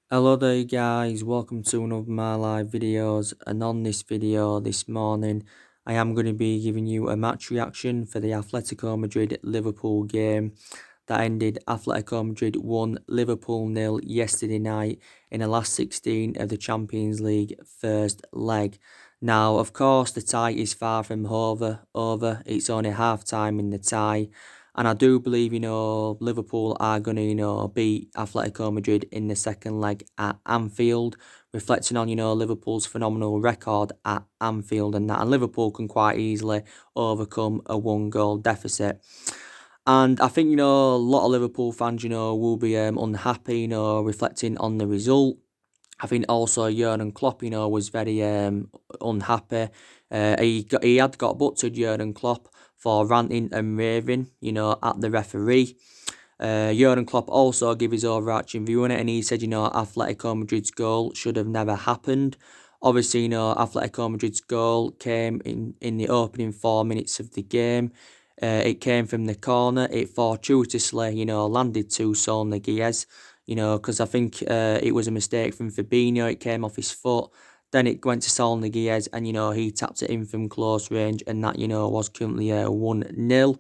Hello there guys, welcome to one of my live videos, and on this video this morning I am going to be giving you a match reaction for the Atletico Madrid Liverpool game that ended Atletico Madrid 1, Liverpool nil yesterday night in the last 16 of the Champions League first leg. Now of course the tie is far from over, it's only half time in the tie. And I do believe, Liverpool are going to, beat Atletico Madrid in the second leg at Anfield, reflecting on, Liverpool's phenomenal record at Anfield and that. And Liverpool can quite easily overcome a one-goal deficit. And I think, a lot of Liverpool fans, will be unhappy, reflecting on the result. I think also Jurgen Klopp, was very unhappy. He had got buttered, Jurgen Klopp, for ranting and raving, at the referee. Jurgen Klopp also gave his overarching view on it, and he said, Atletico Madrid's goal should have never happened. Obviously, Atletico Madrid's goal came in the opening 4 minutes of the game. It came from the corner. It fortuitously, landed to Sol Niguez, because I think it was a mistake from Fabinho. It came off his foot. Then it went to Sol Niguez, and, he tapped it in from close range, and that, was currently 1-0.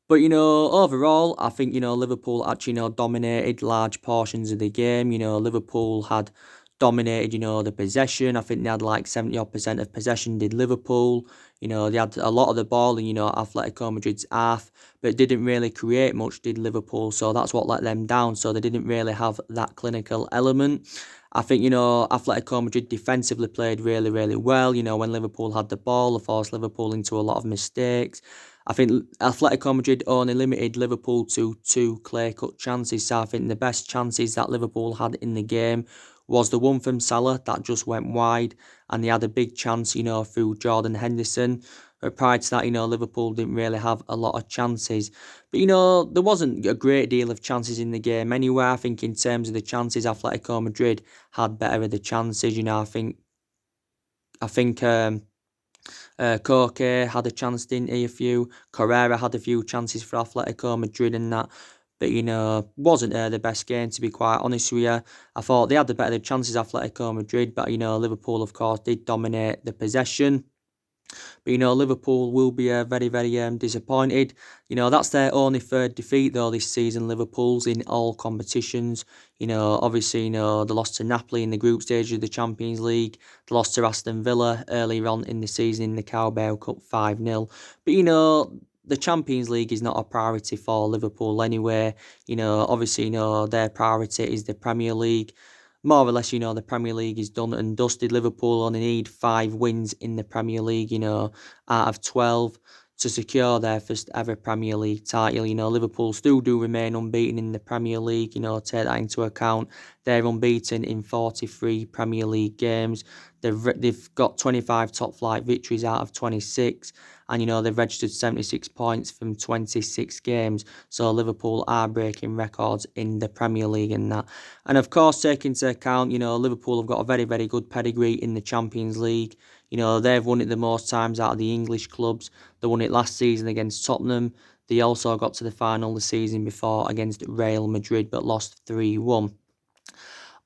But, overall, I think, Liverpool actually, dominated large portions of the game. Liverpool had dominated, the possession. I think they had like 70% of possession did Liverpool. They had a lot of the ball in, Atletico Madrid's half, but didn't really create much, did Liverpool. So that's what let them down. So they didn't really have that clinical element. I think, Atletico Madrid defensively played really, really well. When Liverpool had the ball, they forced Liverpool into a lot of mistakes. I think Atletico Madrid only limited Liverpool to two clear-cut chances. So I think the best chances that Liverpool had in the game was the one from Salah that just went wide, and they had a big chance, through Jordan Henderson. But prior to that, Liverpool didn't really have a lot of chances. But, there wasn't a great deal of chances in the game anyway. I think in terms of the chances, Atletico Madrid had better of the chances. I think Koke had a chance, didn't he? A few. Carrera had a few chances for Atletico Madrid and that. But, wasn't the best game, to be quite honest with you. I thought they had the better chances, Atletico Madrid. But, Liverpool, of course, did dominate the possession. But, Liverpool will be very, very disappointed. That's their only third defeat, though, this season. Liverpool's in all competitions. Obviously, they lost to Napoli in the group stage of the Champions League. They lost to Aston Villa earlier on in the season in the Carabao Cup 5-0. But, the Champions League is not a priority for Liverpool anyway. Obviously, their priority is the Premier League. More or less, the Premier League is done and dusted. Liverpool only need 5 wins in the Premier League, out of 12 to secure their first ever Premier League title. Liverpool still do remain unbeaten in the Premier League, take that into account. They're unbeaten in 43 Premier League games. They've got 25 top flight victories out of 26, and they've registered 76 points from 26 games. So Liverpool are breaking records in the Premier League and that. And of course, take into account, Liverpool have got a very, very good pedigree in the Champions League. They've won it the most times out of the English clubs. They won it last season against Tottenham. They also got to the final the season before against Real Madrid, but lost 3-1.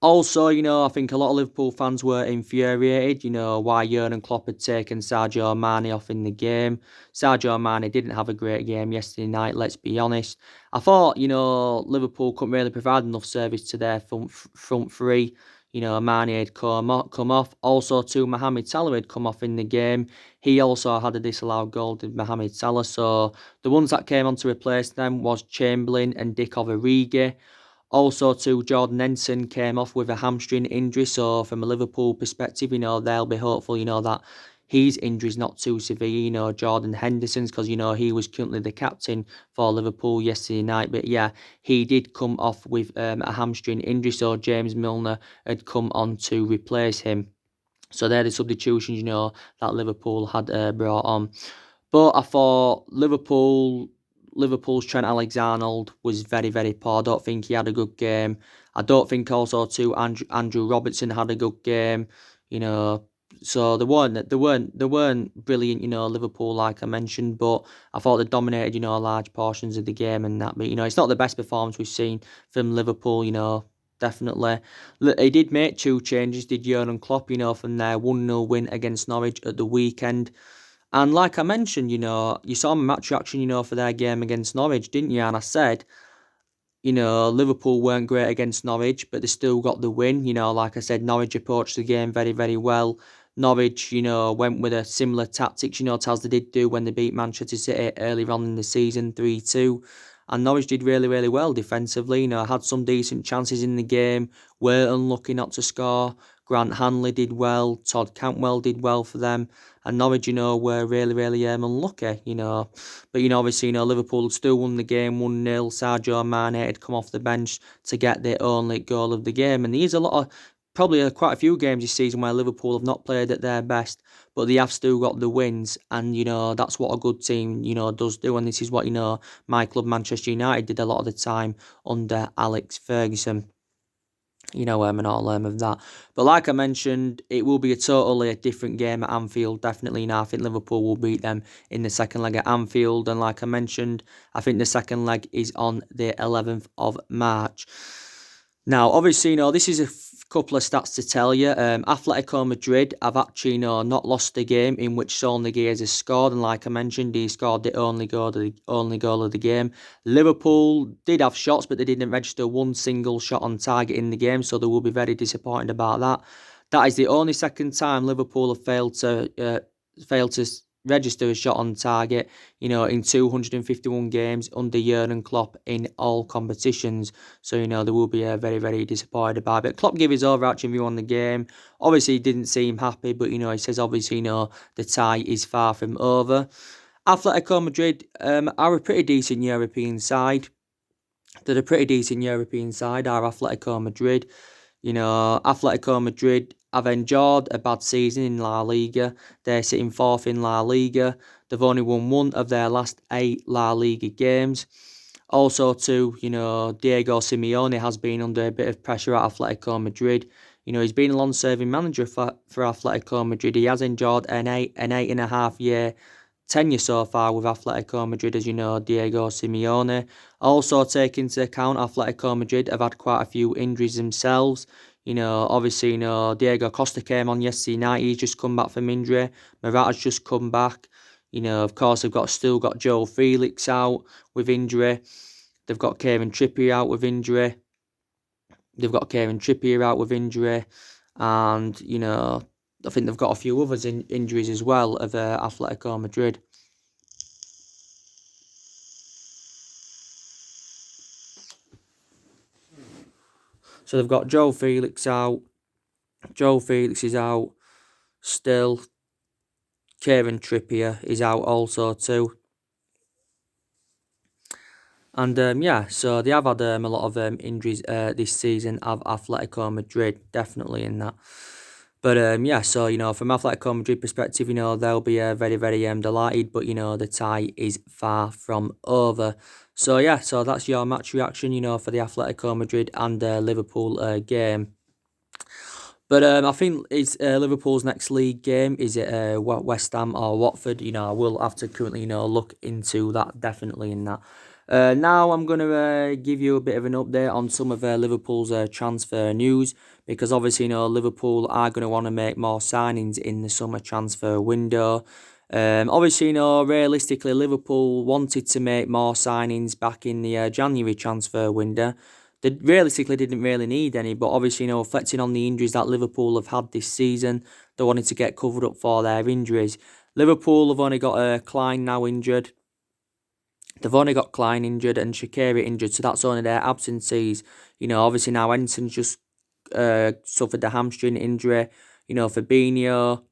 Also, I think a lot of Liverpool fans were infuriated, why Jurgen Klopp had taken Sadio Mane off in the game. Sadio Mane didn't have a great game yesterday night, let's be honest. I thought, Liverpool couldn't really provide enough service to their front three. Mane had come off. Also, too, Mohamed Salah had come off in the game. He also had a disallowed goal, did Mohamed Salah. So the ones that came on to replace them was Chamberlain and Dick Origi. Also, too, Jordan Henderson came off with a hamstring injury. So, from a Liverpool perspective, they'll be hopeful, that his injury's not too severe. Jordan Henderson's, because, he was currently the captain for Liverpool yesterday night. But, yeah, he did come off with a hamstring injury. So, James Milner had come on to replace him. So, they're the substitutions, that Liverpool had brought on. But I thought Liverpool's Trent Alexander-Arnold was very, very poor. I don't think he had a good game. I don't think also too Andrew Robertson had a good game. So they weren't brilliant. Liverpool, like I mentioned, but I thought they dominated. Large portions of the game and that. But it's not the best performance we've seen from Liverpool. definitely. Look, he did make two changes, did Jurgen Klopp, from their 1-0 win against Norwich at the weekend. And like I mentioned, you saw my match reaction, for their game against Norwich, didn't you? And I said, Liverpool weren't great against Norwich, but they still got the win. Like I said, Norwich approached the game very, very well. Norwich, went with a similar tactics, as they did do when they beat Manchester City earlier on in the season, 3-2. And Norwich did really, really well defensively. Had some decent chances in the game, were unlucky not to score. Grant Hanley did well. Todd Cantwell did well for them. And Norwich, were really, really unlucky. But, obviously, Liverpool still won the game 1-0. Sadio Mane had come off the bench to get their only goal of the game. And there's probably quite a few games this season where Liverpool have not played at their best, but they have still got the wins. And, that's what a good team, does do. And this is what, my club, Manchester United, did a lot of the time under Alex Ferguson. And all of that. But like I mentioned, it will be a totally different game at Anfield, definitely. I think Liverpool will beat them in the second leg at Anfield. And like I mentioned, I think the second leg is on the 11th of March. Now, obviously, this is a couple of stats to tell you. Atletico Madrid have actually, not lost a game in which Saul Niguez has scored, and like I mentioned, he scored the only goal of the game. Liverpool did have shots, but they didn't register one single shot on target in the game, so they will be very disappointed about that. That is the only second time Liverpool have failed to register a shot on target, in 251 games under Jurgen Klopp in all competitions. So, they will be very, very disappointed about it. Klopp gave his overarching view on the game. Obviously, he didn't seem happy, but, he says, obviously, the tie is far from over. Atletico Madrid are a pretty decent European side. They're a pretty decent European side, are Atletico Madrid. Atletico Madrid have enjoyed a bad season in La Liga. They're sitting fourth in La Liga. They've only won one of their last 8 La Liga games. Also, too, Diego Simeone has been under a bit of pressure at Atletico Madrid. He's been a long-serving manager for Atletico Madrid. He has enjoyed an 8.5 year tenure so far with Atletico Madrid, as you know, Diego Simeone. Also, take into account, Atletico Madrid have had quite a few injuries themselves. Obviously, Diego Costa came on yesterday night. He's just come back from injury. Morata's just come back. Of course, they've still got Joe Felix out with injury. They've got Kieran Trippier out with injury. And, I think they've got a few others injuries as well of Atletico Madrid. So they've got Joe Felix out. Joe Felix is out still. Kieran Trippier is out also too. And so they have had a lot of injuries this season of Atletico Madrid, definitely in that. But so from Atletico Madrid perspective, they'll be very, very delighted. But the tie is far from over. So so that's your match reaction, for the Atletico Madrid and Liverpool game. But I think it's Liverpool's next league game. Is it West Ham or Watford? I will have to currently look into that, definitely in that. Now I'm going to give you a bit of an update on some of Liverpool's transfer news, because obviously Liverpool are going to want to make more signings in the summer transfer window. Obviously, realistically, Liverpool wanted to make more signings back in the January transfer window. They realistically didn't really need any, but obviously, reflecting on the injuries that Liverpool have had this season, they wanted to get covered up for their injuries. Liverpool have only got Klein now injured. They've only got Klein injured and Shaqiri injured, so that's only their absences. Obviously now Edison's just suffered a hamstring injury. Fabinho,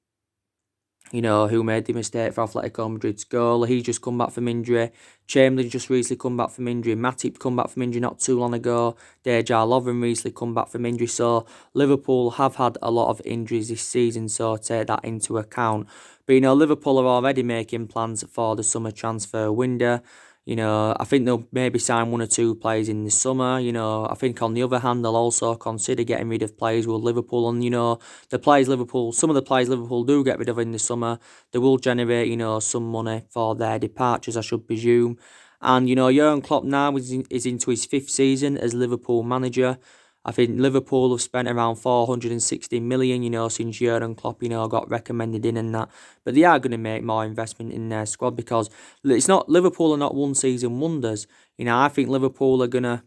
who made the mistake for Atletico Madrid's goal. He's just come back from injury. Chamberlain just recently come back from injury. Matip come back from injury not too long ago. Dejan Lovren recently come back from injury. So Liverpool have had a lot of injuries this season, so take that into account. But Liverpool are already making plans for the summer transfer window. I think they'll maybe sign 1 or 2 players in the summer. I think on the other hand, they'll also consider getting rid of players with Liverpool. And, some of the players Liverpool do get rid of in the summer, they will generate, some money for their departures, I should presume. And, Jurgen Klopp now is into his 5th season as Liverpool manager. I think Liverpool have spent around 460 million, since Jurgen Klopp, got recommended in and that. But they are going to make more investment in their squad because it's not Liverpool are not one season wonders. I think Liverpool are gonna,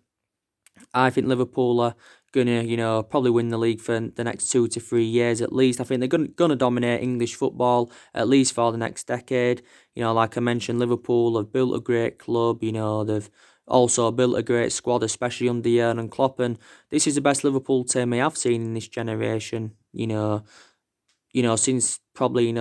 probably win the league for the next 2 to 3 years at least. I think they're gonna dominate English football at least for the next decade. Like I mentioned, Liverpool have built a great club. They've also built a great squad, especially under Jurgen Klopp. And this is the best Liverpool team I have seen in this generation. Since probably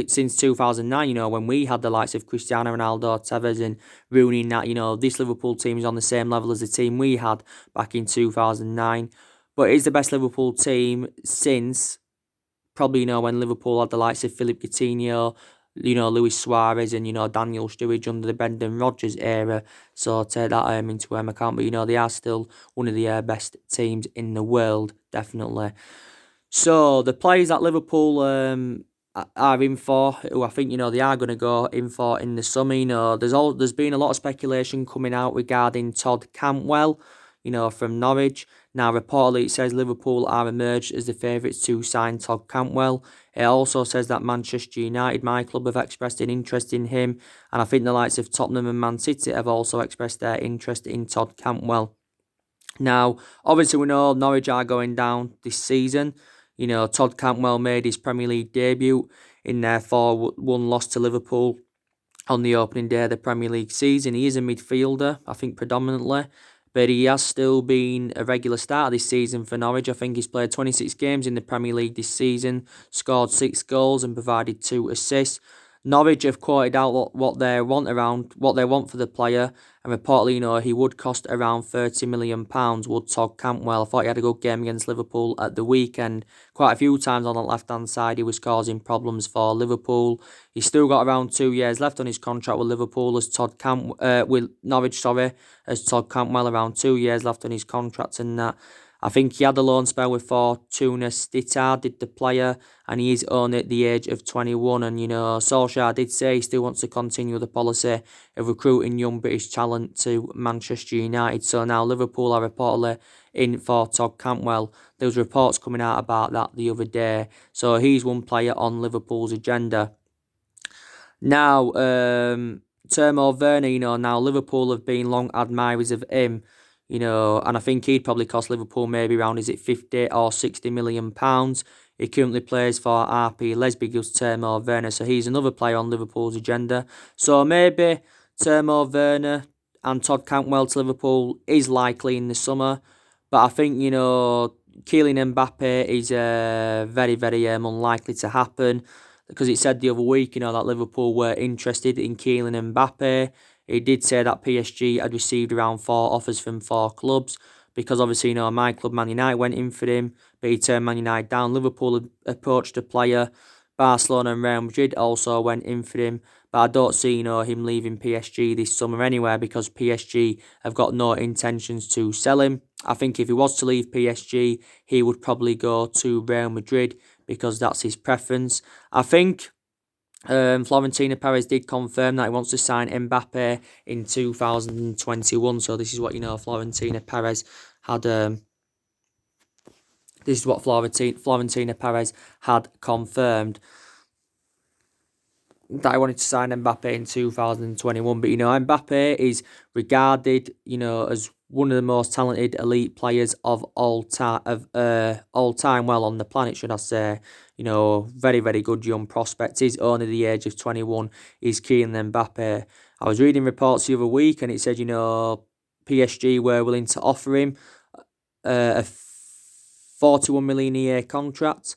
since 2009, when we had the likes of Cristiano Ronaldo, Tevez, and Rooney, and that, this Liverpool team is on the same level as the team we had back in 2009. But it is the best Liverpool team since probably, when Liverpool had the likes of Philippe Coutinho, Luis Suarez, and, Daniel Sturridge under the Brendan Rodgers era. So take that into account. But, they are still one of the best teams in the world, definitely. So the players that Liverpool are in for, who I think they are going to go in for in the summer. There's been a lot of speculation coming out regarding Todd Cantwell, from Norwich. Now reportedly it says Liverpool are emerged as the favourites to sign Todd Cantwell. It also says that Manchester United, my club, have expressed an interest in him, and I think the likes of Tottenham and Man City have also expressed their interest in Todd Cantwell. Now, obviously, we know Norwich are going down this season. Todd Cantwell made his Premier League debut in their 4-1 loss to Liverpool on the opening day of the Premier League season. He is a midfielder, I think, predominantly, but he has still been a regular starter this season for Norwich. I think he's played 26 games in the Premier League this season, scored 6 goals and provided 2 assists. Norwich have quoted out what they want for the player, and reportedly, he would cost around £30 million, would Todd Cantwell. I thought he had a good game against Liverpool at the weekend. Quite a few times on the left-hand side, he was causing problems for Liverpool. He's still got around 2 years left on his contract with Liverpool with Norwich, as Todd Cantwell, around 2 years left on his contract and that. I think he had a loan spell with Fortuna Sittard, did the player, and he is only at the age of 21. And, Solskjaer did say he still wants to continue the policy of recruiting young British talent to Manchester United. So now Liverpool are reportedly in for Todd Cantwell. There was reports coming out about that the other day. So he's one player on Liverpool's agenda. Now, Timo Werner, now Liverpool have been long admirers of him. And I think he'd probably cost Liverpool maybe around, 50 or 60 million pounds. He currently plays for RB Leipzig, Timo Werner, so he's another player on Liverpool's agenda. So maybe Timo Werner and Todd Cantwell to Liverpool is likely in the summer. But I think, Kylian Mbappe is very, very unlikely to happen, because it said the other week, that Liverpool were interested in Kylian Mbappe. He did say that PSG had received around 4 offers from 4 clubs, because obviously, my club, Man United, went in for him, but he turned Man United down. Liverpool had approached the player. Barcelona and Real Madrid also went in for him, but I don't see, him leaving PSG this summer anywhere, because PSG have got no intentions to sell him. I think if he was to leave PSG, he would probably go to Real Madrid, because that's his preference. I think Florentino Perez did confirm that he wants to sign Mbappe in 2021. So this is what Florentino Perez had. This is what Florentino Perez had confirmed, that I wanted to sign Mbappe in 2021. But Mbappe is regarded as one of the most talented elite players of all time. Well, on the planet, should I say? Very, very good young prospect. He's only the age of 21. Is Kylian Mbappe. I was reading reports the other week, and it said PSG were willing to offer him a 41 million a year contract,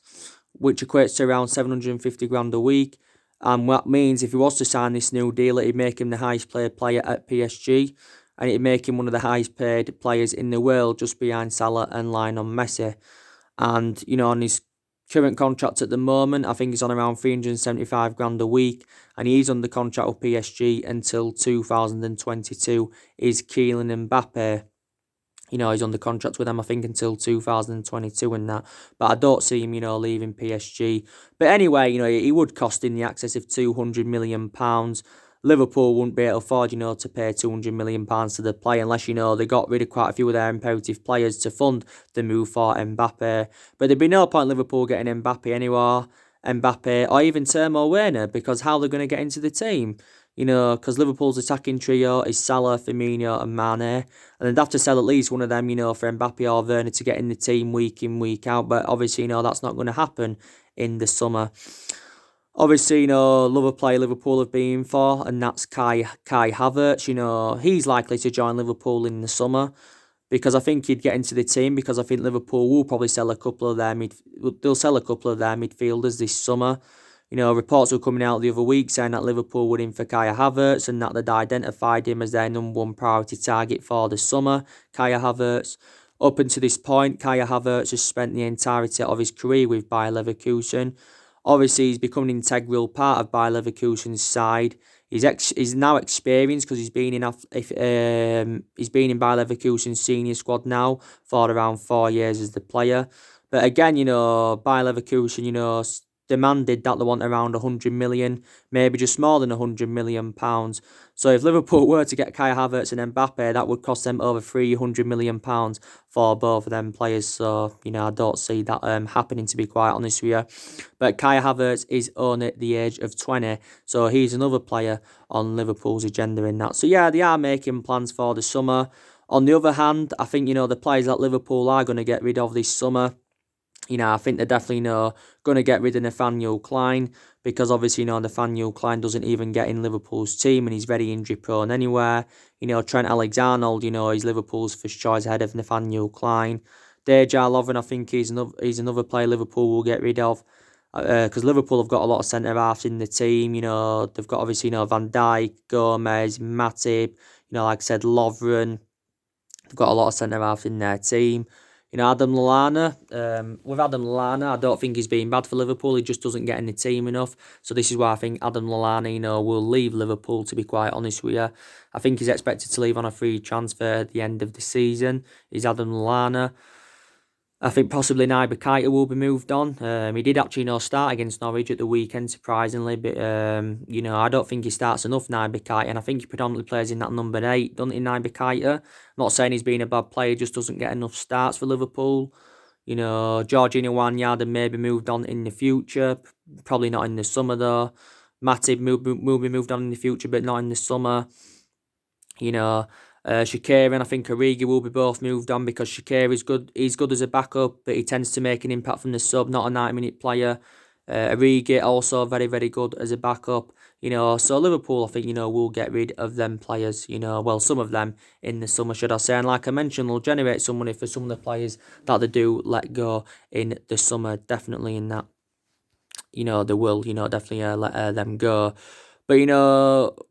which equates to around 750 grand a week. And what means, if he was to sign this new deal, it'd make him the highest paid player at PSG, and it'd make him one of the highest paid players in the world, just behind Salah and Lionel Messi. And, on his current contract at the moment, I think he's on around 375 grand a week, and he's under contract with PSG until 2022, is Kylian Mbappe. He's under contract with them, I think, until 2022 and that. But I don't see him, leaving PSG. But anyway, he would cost in the excess of £200 million. Liverpool wouldn't be able to afford, to pay £200 million to the player unless, they got rid of quite a few of their imperative players to fund the move for Mbappe. But there'd be no point in Liverpool getting Mbappe, or even Timo Werner, because how they're going to get into the team? Because Liverpool's attacking trio is Salah, Firmino, and Mane, and they'd have to sell at least one of them, for Mbappe or Werner to get in the team week in, week out. But obviously, that's not going to happen in the summer. Obviously, love a player Liverpool have been for, and that's Kai Havertz. He's likely to join Liverpool in the summer because I think he'd get into the team because I think Liverpool will probably sell a couple of they'll sell a couple of their midfielders this summer. Reports were coming out the other week saying that Liverpool were in for Kai Havertz and that they'd identified him as their number one priority target for the summer. Kai Havertz. Up until this point, Kai Havertz has spent the entirety of his career with Bayer Leverkusen. Obviously, he's become an integral part of Bayer Leverkusen's side. He's now experienced because he's been in Bayer Leverkusen's senior squad now for around 4 years as the player. But again, Bayer Leverkusen, demanded that they want around 100 million, maybe just more than 100 million pounds. So if Liverpool were to get Kai Havertz and Mbappe, that would cost them over 300 million pounds for both of them players. So I don't see that happening, to be quite honest with you. But Kai Havertz is only at the age of 20, so he's another player on Liverpool's agenda in that. So yeah, they are making plans for the summer. On the other hand, I think the players that Liverpool are going to get rid of this summer. I think they're definitely going to get rid of Nathaniel Klein because obviously Nathaniel Klein doesn't even get in Liverpool's team and he's very injury prone anywhere. Trent Alexander-Arnold, is Liverpool's first choice ahead of Nathaniel Klein. Dejan Lovren, I think he's another player Liverpool will get rid of because Liverpool have got a lot of centre halves in the team. They've got obviously Van Dijk, Gomez, Matip. Like I said, Lovren. They've got a lot of centre halves in their team. Adam Lallana, with Adam Lallana, I don't think he's been bad for Liverpool. He just doesn't get in the team enough. So this is why I think Adam Lallana, will leave Liverpool, to be quite honest with you. I think he's expected to leave on a free transfer at the end of the season. Is Adam Lallana. I think possibly Naby Keita will be moved on. He did actually start against Norwich at the weekend, surprisingly, but I don't think he starts enough, Naby Keita, and I think he predominantly plays in that number 8, doesn't he, Naby Keita? I'm not saying he's been a bad player, just doesn't get enough starts for Liverpool. Jorginho Wijnaldum maybe moved on in the future, probably not in the summer though. Matip will be moved on in the future, but not in the summer. Shaqiri and I think Origi will be both moved on because Shaqiri is good. He's good as a backup, but he tends to make an impact from the sub, not a 90-minute player. Origi also very, very good as a backup. So Liverpool, I think, will get rid of them players, well, some of them in the summer, should I say. And like I mentioned, they'll generate some money for some of the players that they do let go in the summer, definitely in that. They will, definitely let them go. But,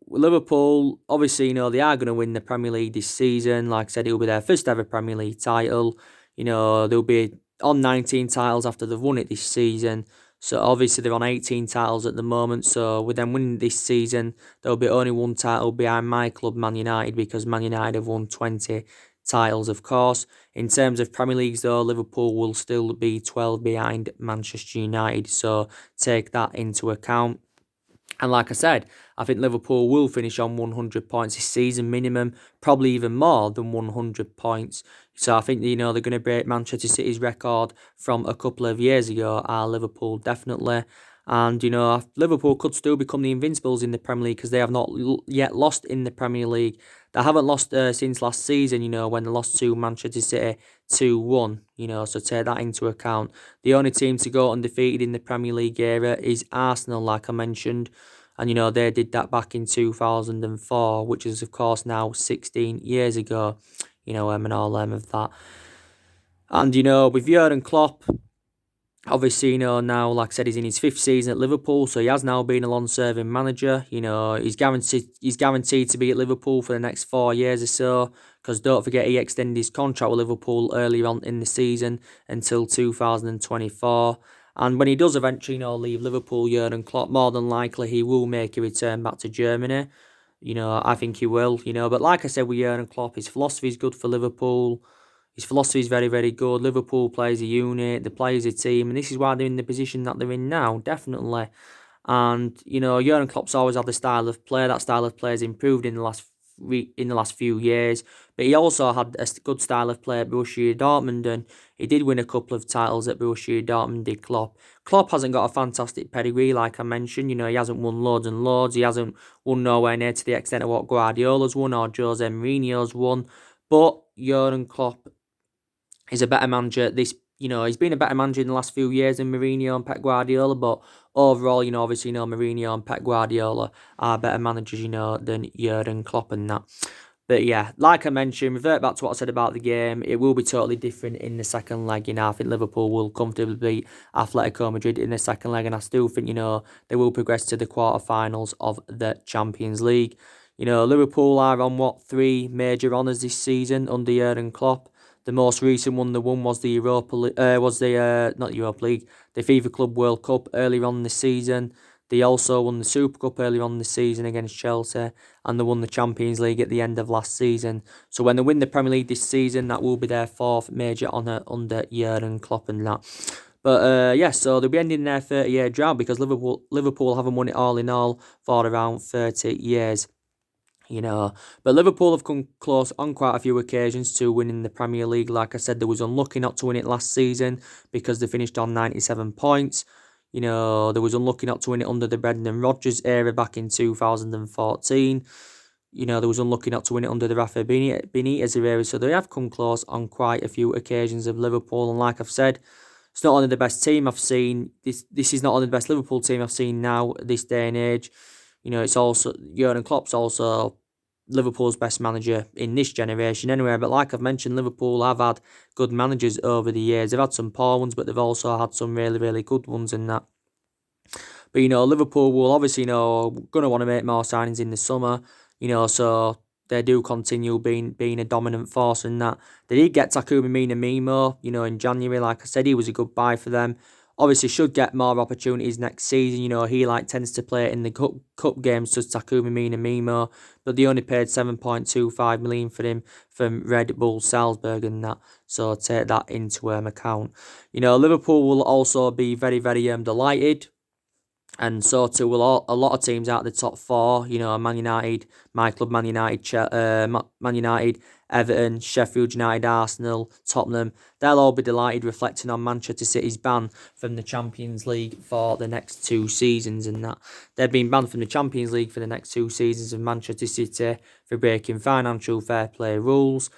Liverpool, obviously, they are going to win the Premier League this season. Like I said, it will be their first ever Premier League title. They'll be on 19 titles after they've won it this season. So, obviously, they're on 18 titles at the moment. So, with them winning this season, there'll be only one title behind my club, Man United, because Man United have won 20 titles, of course. In terms of Premier Leagues, though, Liverpool will still be 12 behind Manchester United. So, take that into account. And like I said, I think Liverpool will finish on 100 points this season minimum, probably even more than 100 points. So I think, they're going to break Manchester City's record from a couple of years ago, Liverpool definitely. And, Liverpool could still become the Invincibles in the Premier League because they have not yet lost in the Premier League. They haven't lost since last season, when they lost to Manchester City 2-1, so take that into account. The only team to go undefeated in the Premier League era is Arsenal, like I mentioned. And, they did that back in 2004, which is, of course, now 16 years ago, and all of that. And, with Jurgen Klopp, obviously, now, like I said, he's in his 5th season at Liverpool, so he has now been a long-serving manager. He's guaranteed to be at Liverpool for the next 4 years or so, because don't forget, he extended his contract with Liverpool earlier on in the season until 2024. And when he does eventually, leave Liverpool, Jurgen Klopp, more than likely he will make a return back to Germany. I think he will, But like I said with Jurgen Klopp, his philosophy is good for Liverpool. His philosophy is very, very good. Liverpool plays a unit, they play as a team, and this is why they're in the position that they're in now, definitely. And Jurgen Klopp's always had the style of play. That style of play has improved in the last few years. But he also had a good style of play at Borussia Dortmund, and he did win a couple of titles at Borussia Dortmund. Did Klopp? Klopp hasn't got a fantastic pedigree, like I mentioned. He hasn't won loads and loads. He hasn't won nowhere near to the extent of what Guardiola's won or Jose Mourinho's won. But Jurgen Klopp is a better manager. He's been a better manager in the last few years than Mourinho and Pep Guardiola. But overall, obviously, Mourinho and Pep Guardiola are better managers, than Jurgen Klopp and that. But yeah, like I mentioned, revert back to what I said about the game. It will be totally different in the second leg. I think Liverpool will comfortably beat Atletico Madrid in the second leg, and I still think they will progress to the quarterfinals of the Champions League. Liverpool are on three major honours this season under Jurgen Klopp. The most recent one they won was the not Europa League, the FIFA Club World Cup earlier on this season. They also won the Super Cup earlier on this season against Chelsea, and they won the Champions League at the end of last season. So when they win the Premier League this season, that will be their fourth major honour under Jurgen Klopp and that. But so they'll be ending their 30-year drought because Liverpool haven't won it all in all for around 30 years. But Liverpool have come close on quite a few occasions to winning the Premier League. Like I said, they was unlucky not to win it last season because they finished on 97 points. They was unlucky not to win it under the Brendan Rodgers era back in 2014. They was unlucky not to win it under the Rafa Benitez era. So they have come close on quite a few occasions of Liverpool. And like I've said, it's not only the best team I've seen. This is not only the best Liverpool team I've seen now this day and age. It's also Jurgen Klopp's also Liverpool's best manager in this generation anyway. But like I've mentioned, Liverpool have had good managers over the years. They've had some poor ones, but they've also had some really, really good ones in that. But Liverpool will obviously going to want to make more signings in the summer. So they do continue being a dominant force in that. They did get Takumi Minamino, in January. Like I said, he was a good buy for them. Obviously, should get more opportunities next season. He tends to play in the cup games, does Takumi Minamino, but they only paid 7.25 million for him from Red Bull Salzburg and that. So take that into account. Liverpool will also be very, very delighted. And so too will a lot of teams out of the top four. Man United, my club, Man United, Everton, Sheffield United, Arsenal, Tottenham. They'll all be delighted, reflecting on Manchester City's ban from the Champions League for the next 2 seasons, and that they've been banned from the Champions League for the next 2 seasons of Manchester City for breaking financial fair play rules.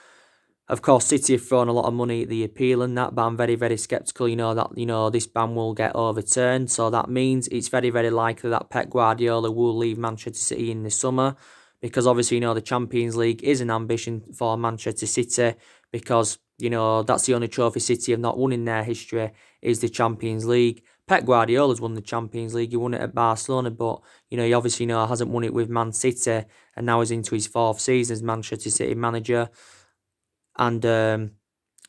Of course, City have thrown a lot of money at the appeal and that, but I'm very, very sceptical, that this ban will get overturned. So that means it's very, very likely that Pep Guardiola will leave Manchester City in the summer because obviously, the Champions League is an ambition for Manchester City because, that's the only trophy City have not won in their history is the Champions League. Pep Guardiola's won the Champions League. He won it at Barcelona, but, he obviously, hasn't won it with Man City, and now he's into his 4th season as Manchester City manager. And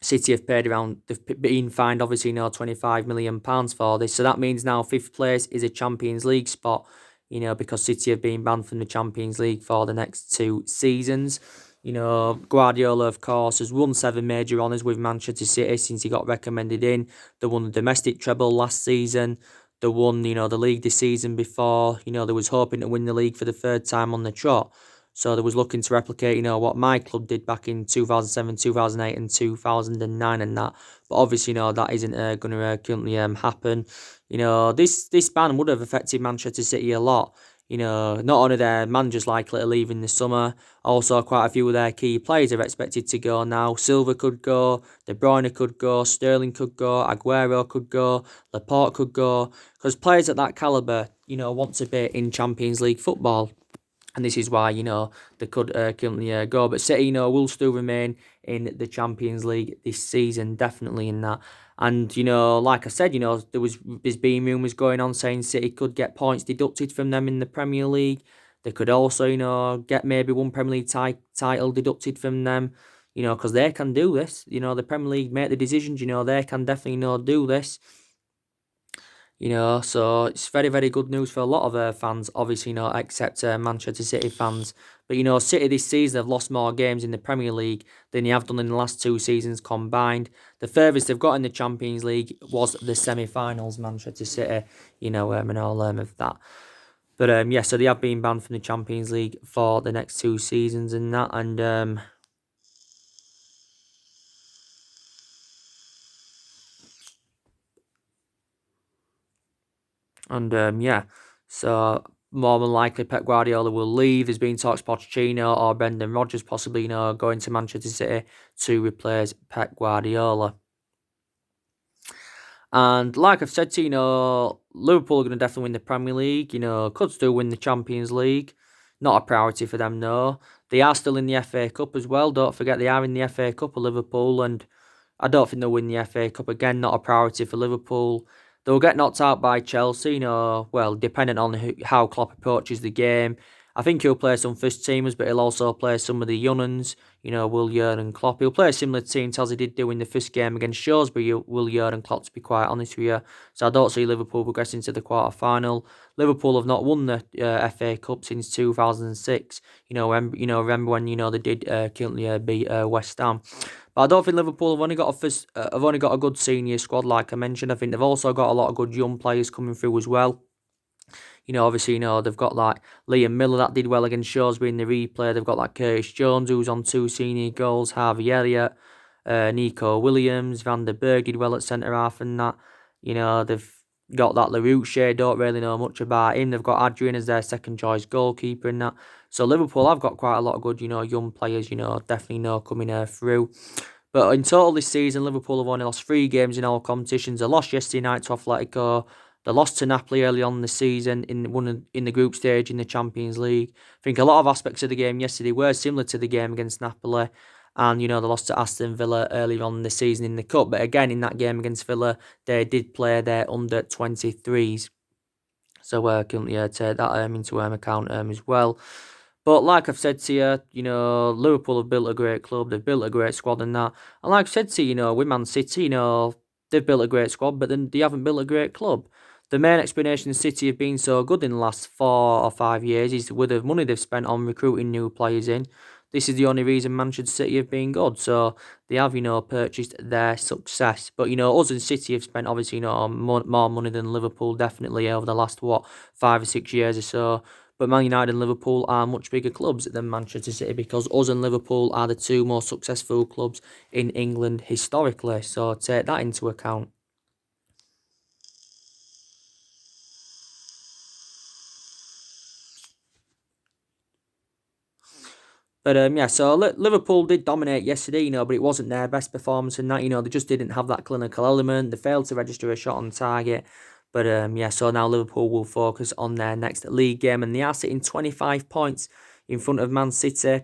City have they've been fined obviously £25 million for this. So that means now 5th place is a Champions League spot, because City have been banned from the Champions League for the next 2 seasons. Guardiola, of course, has won 7 major honours with Manchester City since he got recommended in. They won the domestic treble last season. They won, the league the season before. They was hoping to win the league for the 3rd time on the trot. So they was looking to replicate, what my club did back in 2007, 2008 and 2009 and that. But obviously, that isn't going to currently happen. This ban would have affected Manchester City a lot. Not only their managers likely to leave in the summer, also quite a few of their key players are expected to go now. Silva could go, De Bruyne could go, Sterling could go, Aguero could go, Laporte could go. Because players at that calibre, want to be in Champions League football. And this is why, they could currently go. But City, will still remain in the Champions League this season, definitely in that. And, like I said, there's been rumours going on saying City could get points deducted from them in the Premier League. They could also, get maybe one Premier League title deducted from them, because they can do this. The Premier League make the decisions, they can definitely, do this. So it's very, very good news for a lot of fans, obviously, except Manchester City fans. But, City this season have lost more games in the Premier League than they have done in the last two seasons combined. The furthest they've got in the Champions League was the semi-finals, Manchester City, and all of that. But, yeah, so they have been banned from the Champions League for the next two seasons and that. Yeah, so more than likely Pep Guardiola will leave. There's been talks Pochettino or Brendan Rodgers possibly, going to Manchester City to replace Pep Guardiola. And like I've said to you, Liverpool are going to definitely win the Premier League. Could still win the Champions League. Not a priority for them, no. They are still in the FA Cup as well. Don't forget they are in the FA Cup of Liverpool, and I don't think they'll win the FA Cup again. Not a priority for Liverpool. They'll get knocked out by Chelsea, well, depending on how Klopp approaches the game. I think he'll play some first teamers, but he'll also play some of the young uns, Will Jurgen Klopp. He'll play a similar team to as he did do in the first game against Shrewsbury, Will Jurgen Klopp, to be quite honest with you. So I don't see Liverpool progressing to the quarter-final. Liverpool have not won the FA Cup since 2006. Remember when, they did currently beat West Ham. But I don't think Liverpool have only got a good senior squad, like I mentioned. I think they've also got a lot of good young players coming through as well. Obviously, they've got like Liam Miller that did well against Shrewsbury in the replay. They've got like Curtis Jones who's on two senior goals, Harvey Elliott, Nico Williams, Van der Berg did well at centre half and that. They've got that LaRouche, don't really know much about him. They've got Adrian as their second choice goalkeeper and that. So Liverpool have got quite a lot of good, young players, definitely coming through. But in total this season, Liverpool have only lost 3 games in all competitions. They lost yesterday night to Athletico. They lost to Napoli early on in the season in the group stage in the Champions League. I think a lot of aspects of the game yesterday were similar to the game against Napoli. And, they lost to Aston Villa earlier on in the season in the Cup. But again, in that game against Villa, they did play their under-23s. So currently take that into account as well. But like I've said to you, Liverpool have built a great club. They've built a great squad and that. And like I've said to you, with Man City, they've built a great squad, but then they haven't built a great club. The main explanation City have been so good in the last 4 or 5 years is with the money they've spent on recruiting new players in. This is the only reason Manchester City have been good. So they have, purchased their success. But, us and City have spent obviously, more money than Liverpool definitely over the last, 5 or 6 years or so. But Man United and Liverpool are much bigger clubs than Manchester City because us and Liverpool are the two most successful clubs in England historically. So take that into account. But yeah, so Liverpool did dominate yesterday, but it wasn't their best performance and that, they just didn't have that clinical element. They failed to register a shot on target. But yeah, so now Liverpool will focus on their next league game and they are sitting 25 points in front of Man City.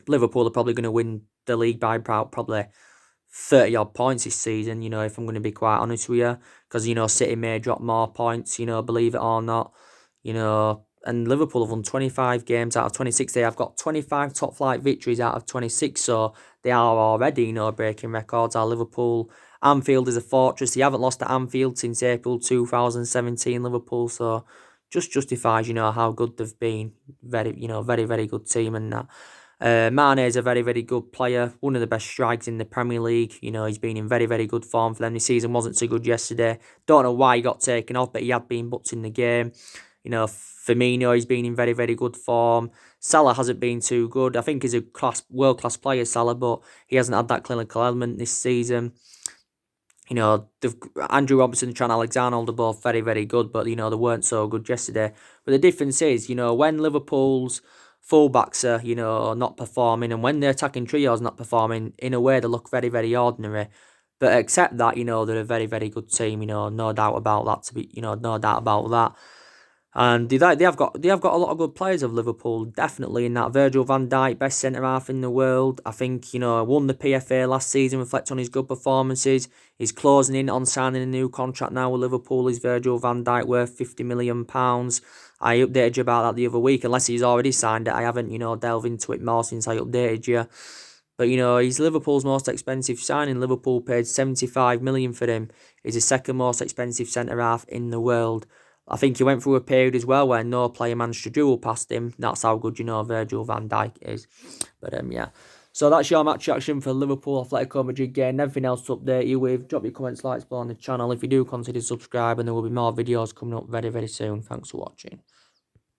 Liverpool are probably going to win the league by about probably 30 odd points this season, if I'm going to be quite honest with you. Because, City may drop more points, believe it or not. And Liverpool have won 25 games out of 26. They have got 25 top flight victories out of 26. So they are already, breaking records. Our Liverpool Anfield is a fortress. They haven't lost at Anfield since April 2017, Liverpool. So just justifies, how good they've been. Very, very good team and that. Mane is a very, very good player. One of the best strikers in the Premier League. He's been in very, very good form for them. This season wasn't so good yesterday. Don't know why he got taken off, but he had been booked in the game. Firmino, he's been in very, very good form. Salah hasn't been too good. I think he's a world-class player, Salah, but he hasn't had that clinical element this season. Andrew Robertson and Trent Alexander-Arnold are both very, very good, but, they weren't so good yesterday. But the difference is, when Liverpool's fullbacks are, not performing, and when the attacking trio is not performing, in a way they look very, very ordinary. But except that, they're a very, very good team, no doubt about that. No doubt about that. And they have got a lot of good players of Liverpool, definitely in that. Virgil van Dijk, best centre half in the world. I think, won the PFA last season, reflect on his good performances. He's closing in on signing a new contract now with Liverpool. Is Virgil van Dijk worth £50 million? I updated you about that the other week, unless he's already signed it. I haven't, delved into it more since I updated you. But, he's Liverpool's most expensive signing. Liverpool paid 75 million for him. He's the second most expensive centre-half in the world. I think he went through a period as well where no player managed to dribble past him. That's how good, Virgil van Dijk is. But, yeah. So that's your match reaction for Liverpool Atletico Madrid game. Everything else to update you with. Drop your comments, likes below on the channel. If you do, consider subscribing. There will be more videos coming up very, very soon. Thanks for watching.